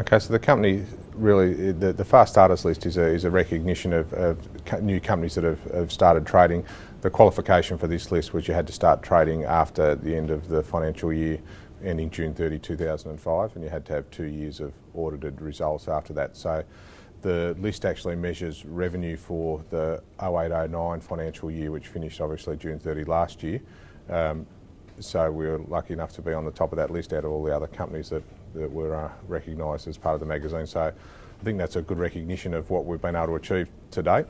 Okay, so the company really, the Fast Starters List is a recognition of new companies that have started trading. The qualification for this list was you had to start trading after the end of the financial year ending June 30, 2005, and you had to have 2 years of audited results after that. So the list actually measures revenue for the 08-09 financial year, which finished obviously June 30 last year. So we were lucky enough to be on the top of that list out of all the other companies that were recognised as part of the magazine. So I think that's a good recognition of what we've been able to achieve to date.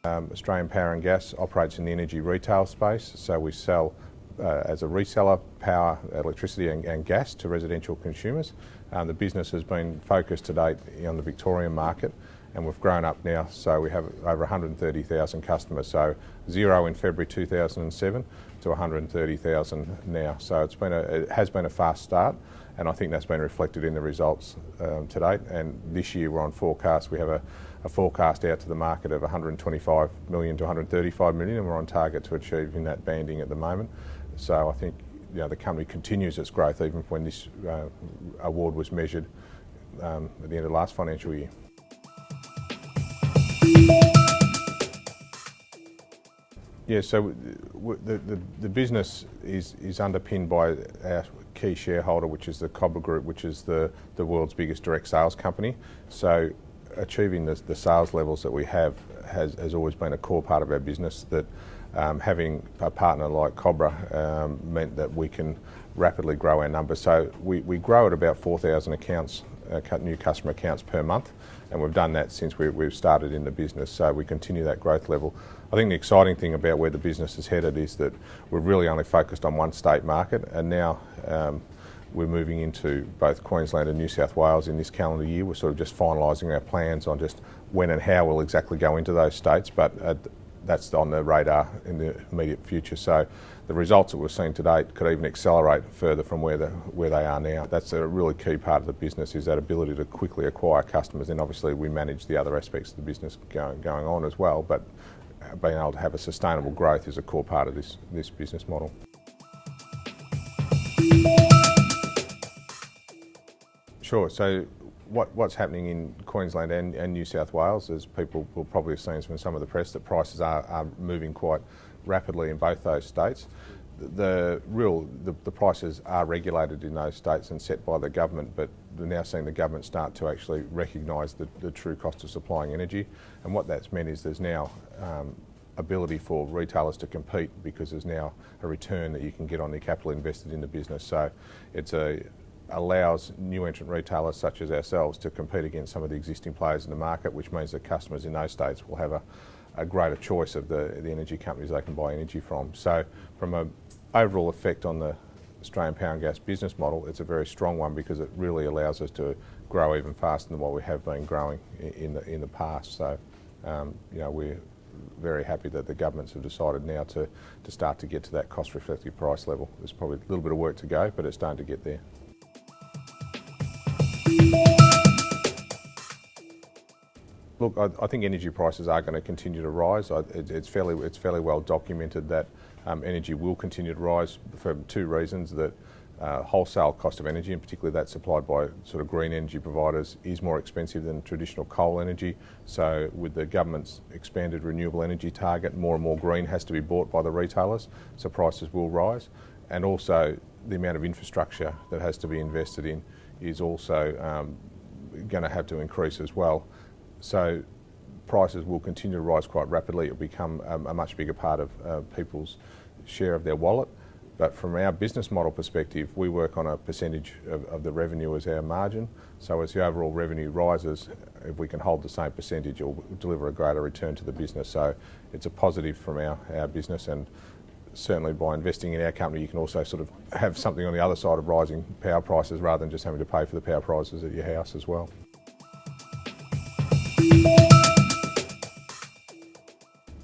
Australian Power and Gas operates in the energy retail space, so we sell as a reseller power, electricity and gas to residential consumers. The business has been focused to date on the Victorian market, and we've grown up now, so we have over 130,000 customers, so 0 in February 2007 to 130,000 now. So it has been a fast start, and I think that's been reflected in the results to date. And this year we're on forecast. We have a forecast out to the market of 125 million to 135 million, and we're on target to achieve in that banding at the moment. So I think the company continues its growth even when this award was measured at the end of last financial year. Yeah, so the business is underpinned by our key shareholder, which is the Cobra Group, which is the world's biggest direct sales company. So achieving the sales levels that we have has always been a core part of our business, that having a partner like Cobra meant that we can rapidly grow our numbers. So we grow at about 4,000 accounts, new customer accounts per month, and we've done that since we've started in the business, so we continue that growth level. I think the exciting thing about where the business is headed is that we're really only focused on one state market, and now we're moving into both Queensland and New South Wales in this calendar year. We're sort of just finalising our plans on just when and how we'll exactly go into those states, but that's on the radar in the immediate future. So the results that we've seen to date could even accelerate further from where they are now. That's a really key part of the business, is that ability to quickly acquire customers. And obviously we manage the other aspects of the business going on as well, but being able to have a sustainable growth is a core part of this business model. Sure. So what's happening in Queensland and New South Wales, as people will probably have seen from some of the press, that prices are moving quite rapidly in both those states. The prices are regulated in those states and set by the government, but we're now seeing the government start to actually recognise the true cost of supplying energy. And what that's meant is there's now ability for retailers to compete, because there's now a return that you can get on the capital invested in the business. So it allows new entrant retailers such as ourselves to compete against some of the existing players in the market, which means that customers in those states will have a greater choice of the energy companies they can buy energy from. So from an overall effect on the Australian Power and Gas business model, it's a very strong one, because it really allows us to grow even faster than what we have been growing in the past. So we're very happy that the governments have decided now to start to get to that cost reflective price level. There's probably a little bit of work to go, but it's starting to get there. Look, I think energy prices are going to continue to rise. It's fairly well documented that energy will continue to rise for two reasons: that wholesale cost of energy, and particularly that supplied by sort of green energy providers, is more expensive than traditional coal energy. So with the government's expanded renewable energy target, more and more green has to be bought by the retailers, so prices will rise. And also the amount of infrastructure that has to be invested in is also going to have to increase as well. So prices will continue to rise quite rapidly. It will become a much bigger part of people's share of their wallet. But from our business model perspective, we work on a percentage of the revenue as our margin. So as the overall revenue rises, if we can hold the same percentage, it will deliver a greater return to the business. So it's a positive from our business, and certainly by investing in our company, you can also sort of have something on the other side of rising power prices, rather than just having to pay for the power prices at your house as well.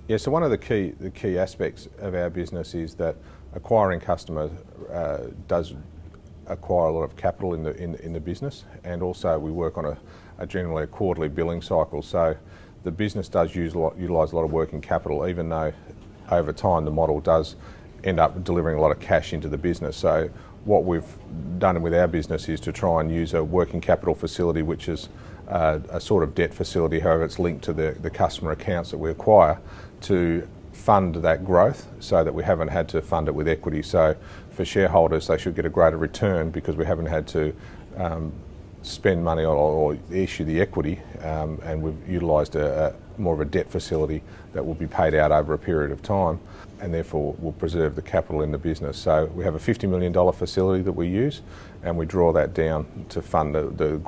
Yeah, so one of the key aspects of our business is that acquiring customers does acquire a lot of capital in the business, and also we work on a generally a quarterly billing cycle. So the business does utilise a lot of working capital, even though over time the model does end up delivering a lot of cash into the business. So what we've done with our business is to try and use a working capital facility, which is a sort of debt facility, however it's linked to the customer accounts that we acquire, to fund that growth so that we haven't had to fund it with equity. So for shareholders, they should get a greater return because we haven't had to spend money or issue the equity, and we've utilised more of a debt facility that will be paid out over a period of time, and therefore will preserve the capital in the business. So we have a $50 million facility that we use, and we draw that down to fund the growth.